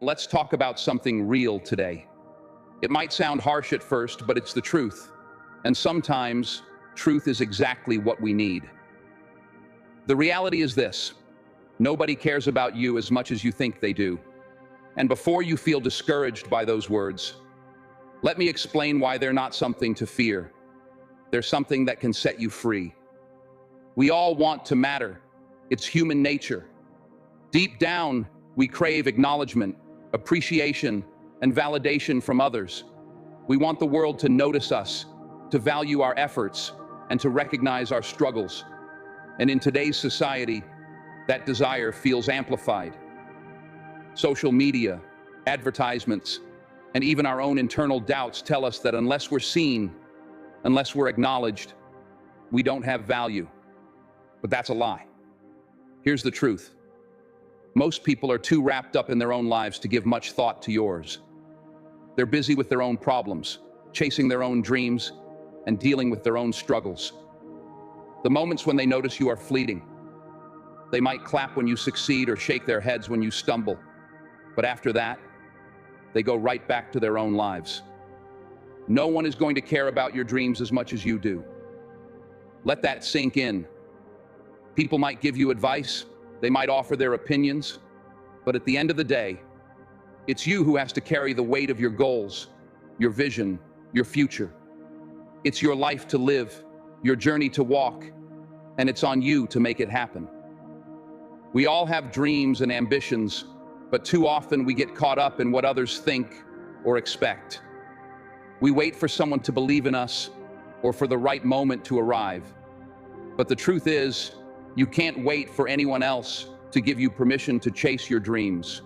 Let's talk about something real today. It might sound harsh at first, but it's the truth. And sometimes, truth is exactly what we need. The reality is this: nobody cares about you as much as you think they do. And before you feel discouraged by those words, let me explain why they're not something to fear. They're something that can set you free. We all want to matter. It's human nature. Deep down, we crave acknowledgement, appreciation, and validation from others. We want the world to notice us, to value our efforts, and to recognize our struggles. And in today's society, that desire feels amplified. Social media, advertisements, and even our own internal doubts tell us that unless we're seen, unless we're acknowledged, we don't have value. But that's a lie. Here's the truth. Most people are too wrapped up in their own lives to give much thought to yours. They're busy with their own problems, chasing their own dreams, and dealing with their own struggles. The moments when they notice you are fleeting. They might clap when you succeed or shake their heads when you stumble. But after that, they go right back to their own lives. No one is going to care about your dreams as much as you do. Let that sink in. People might give you advice, they might offer their opinions, but at the end of the day, it's you who has to carry the weight of your goals, your vision, your future. It's your life to live, your journey to walk, and it's on you to make it happen. We all have dreams and ambitions, but too often we get caught up in what others think or expect. We wait for someone to believe in us or for the right moment to arrive. But the truth is, you can't wait for anyone else to give you permission to chase your dreams.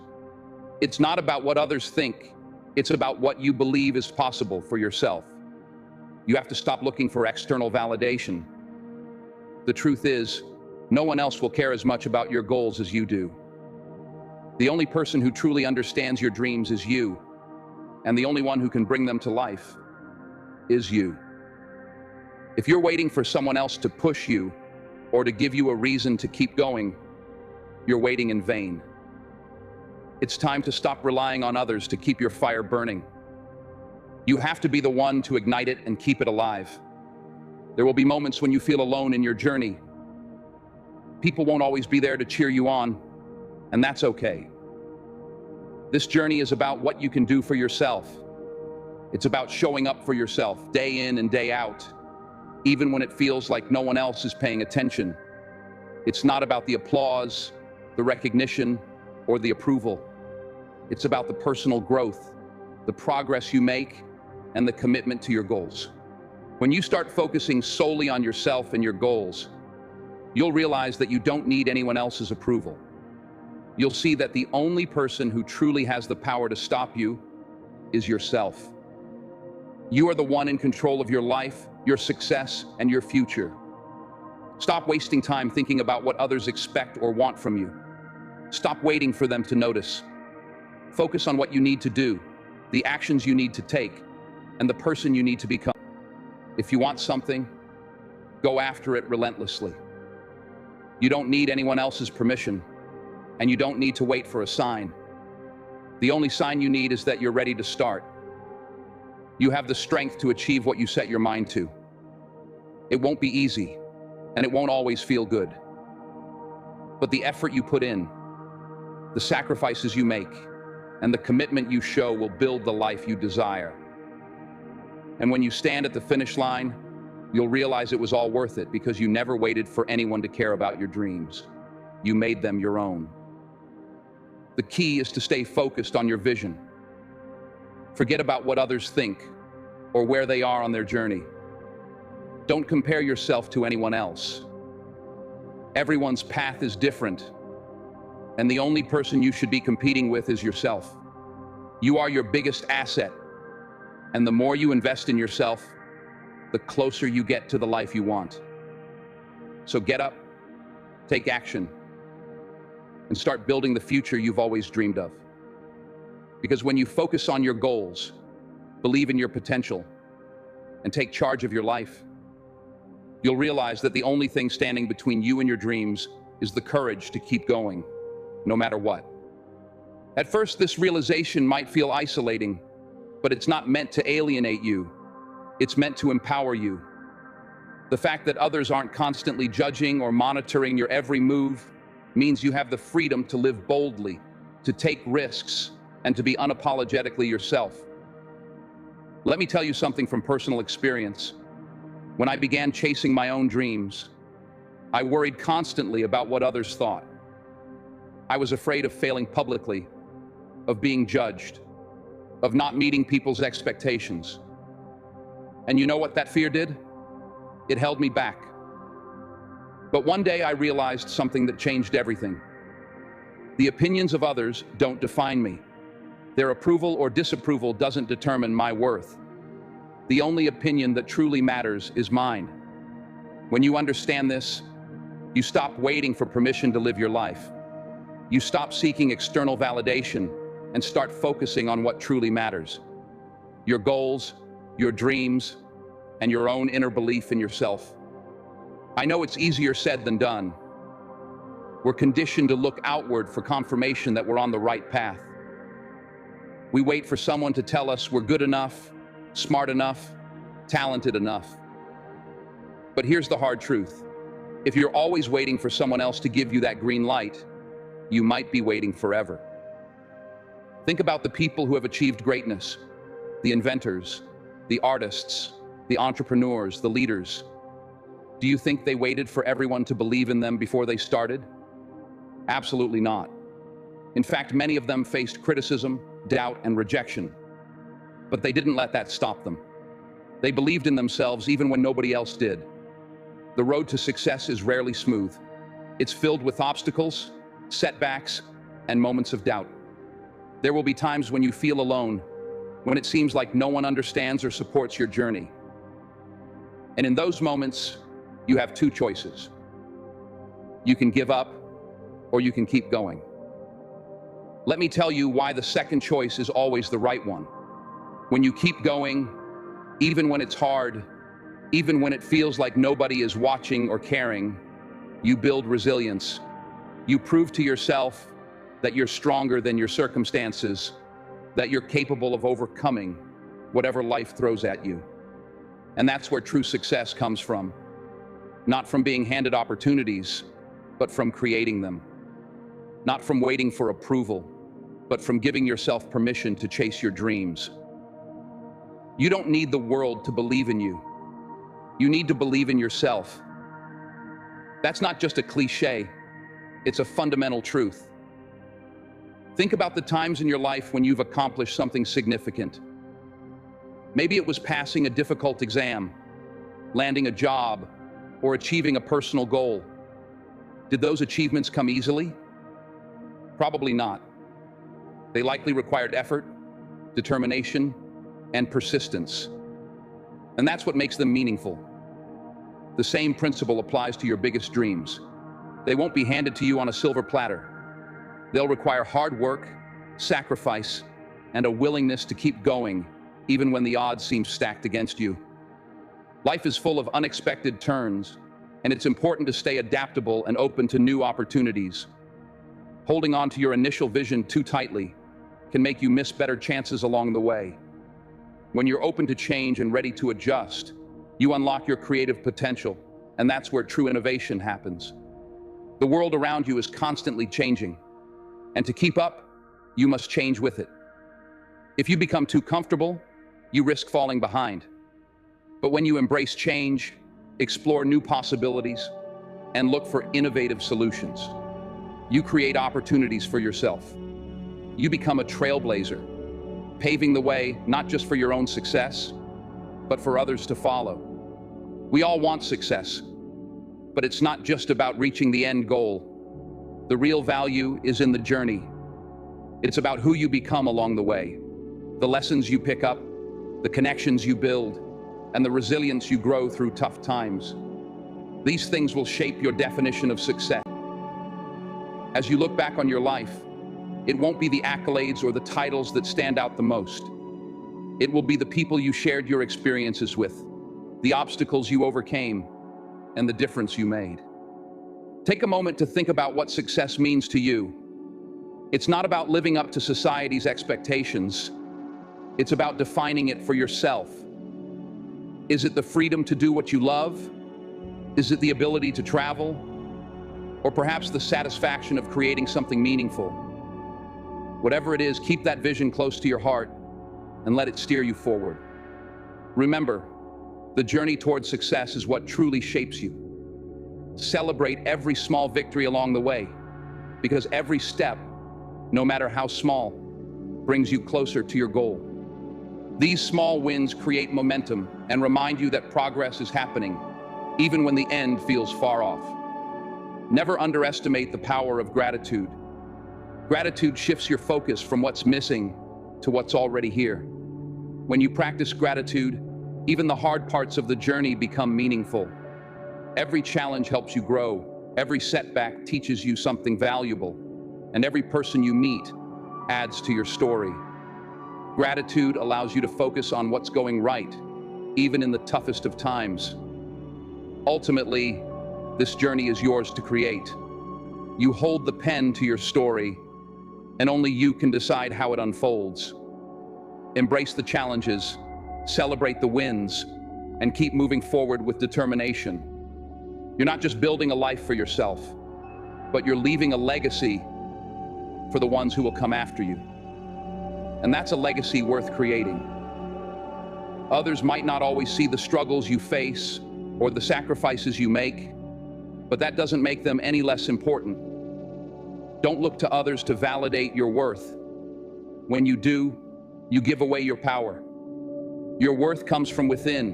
It's not about what others think. It's about what you believe is possible for yourself. You have to stop looking for external validation. The truth is, no one else will care as much about your goals as you do. The only person who truly understands your dreams is you, and the only one who can bring them to life is you. If you're waiting for someone else to push you or to give you a reason to keep going, you're waiting in vain. It's time to stop relying on others to keep your fire burning. You have to be the one to ignite it and keep it alive. There will be moments when you feel alone in your journey. People won't always be there to cheer you on, and that's okay. This journey is about what you can do for yourself. It's about showing up for yourself day in and day out, even when it feels like no one else is paying attention. It's not about the applause, the recognition, or the approval. It's about the personal growth, the progress you make, and the commitment to your goals. When you start focusing solely on yourself and your goals, you'll realize that you don't need anyone else's approval. You'll see that the only person who truly has the power to stop you is yourself. You are the one in control of your life, your success, and your future. Stop wasting time thinking about what others expect or want from you. Stop waiting for them to notice. Focus on what you need to do, the actions you need to take, and the person you need to become. If you want something, go after it relentlessly. You don't need anyone else's permission, and you don't need to wait for a sign. The only sign you need is that you're ready to start. You have the strength to achieve what you set your mind to. It won't be easy, and it won't always feel good. But the effort you put in, the sacrifices you make, and the commitment you show will build the life you desire. And when you stand at the finish line, you'll realize it was all worth it because you never waited for anyone to care about your dreams. You made them your own. The key is to stay focused on your vision. Forget about what others think or where they are on their journey. Don't compare yourself to anyone else. Everyone's path is different, and the only person you should be competing with is yourself. You are your biggest asset, and the more you invest in yourself, the closer you get to the life you want. So get up, take action, and start building the future you've always dreamed of. Because when you focus on your goals, believe in your potential, and take charge of your life, you'll realize that the only thing standing between you and your dreams is the courage to keep going, no matter what. At first, this realization might feel isolating, but it's not meant to alienate you. It's meant to empower you. The fact that others aren't constantly judging or monitoring your every move means you have the freedom to live boldly, to take risks, and to be unapologetically yourself. Let me tell you something from personal experience. When I began chasing my own dreams, I worried constantly about what others thought. I was afraid of failing publicly, of being judged, of not meeting people's expectations. And you know what that fear did? It held me back. But one day I realized something that changed everything. The opinions of others don't define me. Their approval or disapproval doesn't determine my worth. The only opinion that truly matters is mine. When you understand this, you stop waiting for permission to live your life. You stop seeking external validation and start focusing on what truly matters. Your goals, your dreams, and your own inner belief in yourself. I know it's easier said than done. We're conditioned to look outward for confirmation that we're on the right path. We wait for someone to tell us we're good enough, smart enough, talented enough. But here's the hard truth. If you're always waiting for someone else to give you that green light, you might be waiting forever. Think about the people who have achieved greatness, the inventors, the artists, the entrepreneurs, the leaders. Do you think they waited for everyone to believe in them before they started? Absolutely not. In fact, many of them faced criticism, doubt, and rejection. But they didn't let that stop them. They believed in themselves even when nobody else did. The road to success is rarely smooth. It's filled with obstacles, setbacks, and moments of doubt. There will be times when you feel alone, when it seems like no one understands or supports your journey. And in those moments, you have two choices. You can give up, or you can keep going. Let me tell you why the second choice is always the right one. When you keep going, even when it's hard, even when it feels like nobody is watching or caring, you build resilience. You prove to yourself that you're stronger than your circumstances, that you're capable of overcoming whatever life throws at you. And that's where true success comes from. Not from being handed opportunities, but from creating them. Not from waiting for approval, but from giving yourself permission to chase your dreams. You don't need the world to believe in you. You need to believe in yourself. That's not just a cliche, it's a fundamental truth. Think about the times in your life when you've accomplished something significant. Maybe it was passing a difficult exam, landing a job, or achieving a personal goal. Did those achievements come easily? Probably not. They likely required effort, determination, and persistence. And that's what makes them meaningful. The same principle applies to your biggest dreams. They won't be handed to you on a silver platter. They'll require hard work, sacrifice, and a willingness to keep going, even when the odds seem stacked against you. Life is full of unexpected turns, and it's important to stay adaptable and open to new opportunities. Holding on to your initial vision too tightly can make you miss better chances along the way. When you're open to change and ready to adjust, you unlock your creative potential, and that's where true innovation happens. The world around you is constantly changing, and to keep up, you must change with it. If you become too comfortable, you risk falling behind. But when you embrace change, explore new possibilities, and look for innovative solutions, you create opportunities for yourself. You become a trailblazer, paving the way not just for your own success, but for others to follow. We all want success, but it's not just about reaching the end goal. The real value is in the journey. It's about who you become along the way, the lessons you pick up, the connections you build, and the resilience you grow through tough times. These things will shape your definition of success. As you look back on your life, it won't be the accolades or the titles that stand out the most. It will be the people you shared your experiences with, the obstacles you overcame, and the difference you made. Take a moment to think about what success means to you. It's not about living up to society's expectations. It's about defining it for yourself. Is it the freedom to do what you love? Is it the ability to travel? Or perhaps the satisfaction of creating something meaningful? Whatever it is, keep that vision close to your heart and let it steer you forward. Remember, the journey towards success is what truly shapes you. Celebrate every small victory along the way, because every step, no matter how small, brings you closer to your goal. These small wins create momentum and remind you that progress is happening, even when the end feels far off. Never underestimate the power of gratitude. Gratitude shifts your focus from what's missing to what's already here. When you practice gratitude, even the hard parts of the journey become meaningful. Every challenge helps you grow, every setback teaches you something valuable, and every person you meet adds to your story. Gratitude allows you to focus on what's going right, even in the toughest of times. Ultimately, this journey is yours to create. You hold the pen to your story, and only you can decide how it unfolds. Embrace the challenges, celebrate the wins, and keep moving forward with determination. You're not just building a life for yourself, but you're leaving a legacy for the ones who will come after you. And that's a legacy worth creating. Others might not always see the struggles you face or the sacrifices you make, but that doesn't make them any less important. Don't look to others to validate your worth. When you do, you give away your power. Your worth comes from within,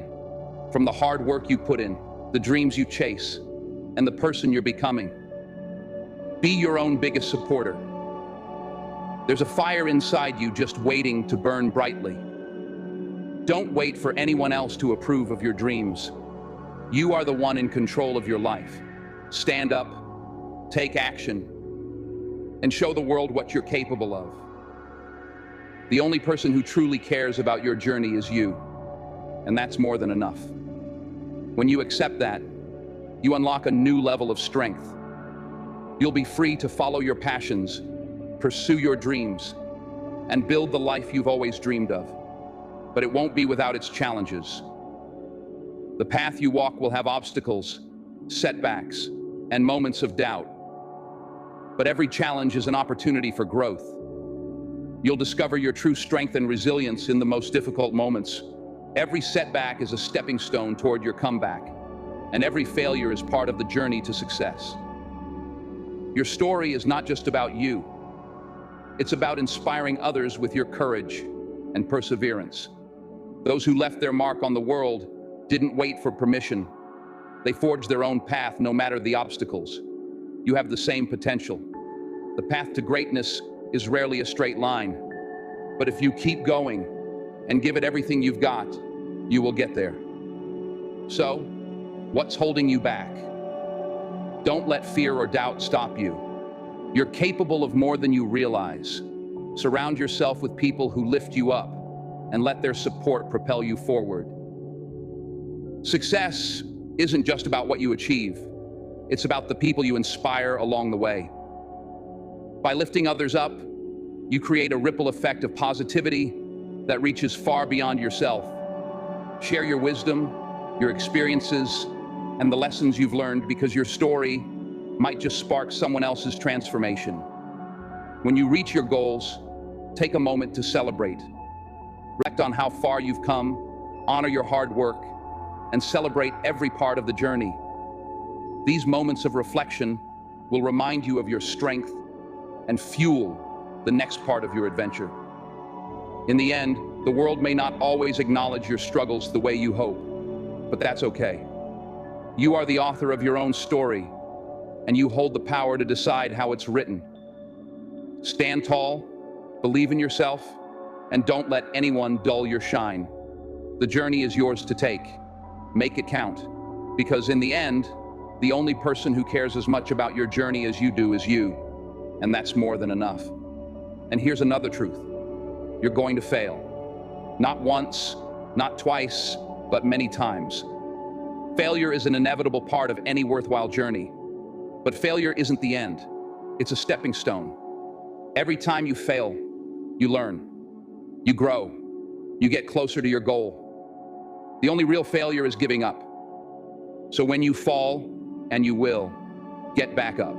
from the hard work you put in, the dreams you chase, and the person you're becoming. Be your own biggest supporter. There's a fire inside you just waiting to burn brightly. Don't wait for anyone else to approve of your dreams. You are the one in control of your life. Stand up, take action, and show the world what you're capable of. The only person who truly cares about your journey is you, and that's more than enough. When you accept that, you unlock a new level of strength. You'll be free to follow your passions, pursue your dreams, and build the life you've always dreamed of. But it won't be without its challenges. The path you walk will have obstacles, setbacks, and moments of doubt. But every challenge is an opportunity for growth. You'll discover your true strength and resilience in the most difficult moments. Every setback is a stepping stone toward your comeback, and every failure is part of the journey to success. Your story is not just about you. It's about inspiring others with your courage and perseverance. Those who left their mark on the world didn't wait for permission. They forged their own path no matter the obstacles. You have the same potential. The path to greatness is rarely a straight line, but if you keep going and give it everything you've got, you will get there. So, what's holding you back? Don't let fear or doubt stop you. You're capable of more than you realize. Surround yourself with people who lift you up and let their support propel you forward. Success isn't just about what you achieve. It's about the people you inspire along the way. By lifting others up, you create a ripple effect of positivity that reaches far beyond yourself. Share your wisdom, your experiences, and the lessons you've learned, because your story might just spark someone else's transformation. When you reach your goals, take a moment to celebrate. Reflect on how far you've come, honor your hard work, and celebrate every part of the journey. These moments of reflection will remind you of your strength and fuel the next part of your adventure. In the end, the world may not always acknowledge your struggles the way you hope, but that's okay. You are the author of your own story, and you hold the power to decide how it's written. Stand tall, believe in yourself, and don't let anyone dull your shine. The journey is yours to take. Make it count, because in the end, the only person who cares as much about your journey as you do is you, and that's more than enough. And here's another truth. You're going to fail. Not once, not twice, but many times. Failure is an inevitable part of any worthwhile journey. But failure isn't the end. It's a stepping stone. Every time you fail, you learn, you grow, you get closer to your goal. The only real failure is giving up. So when you fall, and you will, get back up.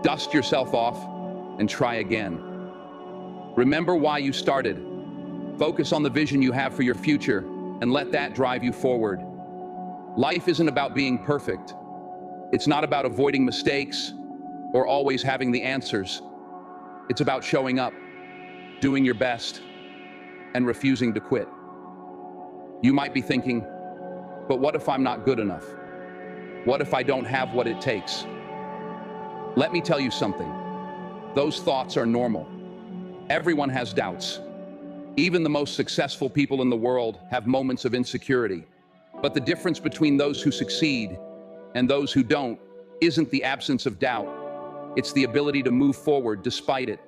Dust yourself off and try again. Remember why you started. Focus on the vision you have for your future and let that drive you forward. Life isn't about being perfect. It's not about avoiding mistakes or always having the answers. It's about showing up, doing your best, and refusing to quit. You might be thinking, but what if I'm not good enough? What if I don't have what it takes? Let me tell you something. Those thoughts are normal. Everyone has doubts. Even the most successful people in the world have moments of insecurity. But the difference between those who succeed and those who don't isn't the absence of doubt. It's the ability to move forward despite it.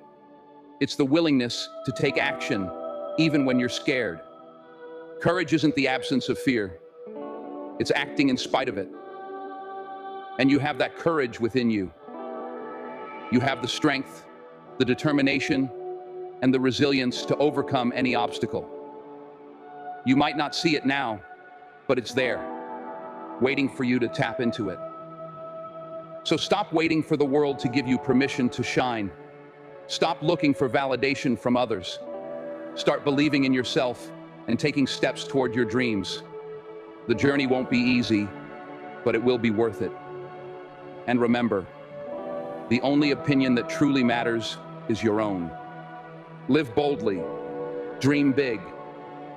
It's the willingness to take action, even when you're scared. Courage isn't the absence of fear. It's acting in spite of it. And you have that courage within you. You have the strength, the determination, and the resilience to overcome any obstacle. You might not see it now, but it's there, waiting for you to tap into it. So stop waiting for the world to give you permission to shine. Stop looking for validation from others. Start believing in yourself and taking steps toward your dreams. The journey won't be easy, but it will be worth it. And remember, the only opinion that truly matters is your own. Live boldly, dream big,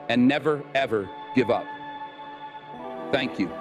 and never, ever give up. Thank you.